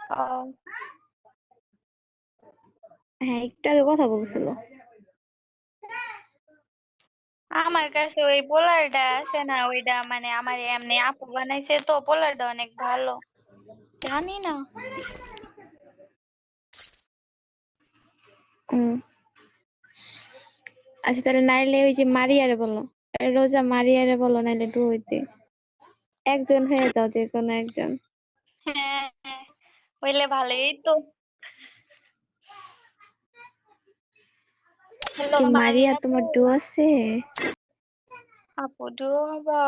ও হ্যাঁ, একটু আগে কথা বলছিল। আমার কাছে ওই পোলারটা আছে না, ওইটা মানে আমার এমনি আপু বানাইছে তো, পোলারটা অনেক ভালো। জানি না। হুম। আচ্ছা তাহলে নাইলে ওই যে মারিয়ারে বলো, রোজা মারিয়ারে বলো নাইলে ডু হইতে একজন হয়ে যাও, যে কোনো একজন। হ্যাঁ হ্যাঁ, হইলে ভালোই তো। হ্যালো কি মারিয়া, মারিয়া আপু। তোমার ডু আছে? আপু ডুও হইবা?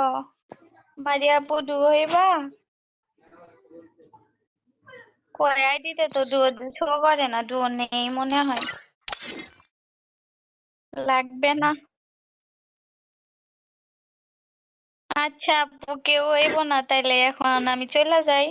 মারিয়া আপু ডুও হইবা? কয় আইডিতে তো ডুও শো করে না, ডুও নেই মনে হয়। লাগবে না। আচ্ছা আপু, কেউ হইব না তাইলে, এখন আমি চলে যাই।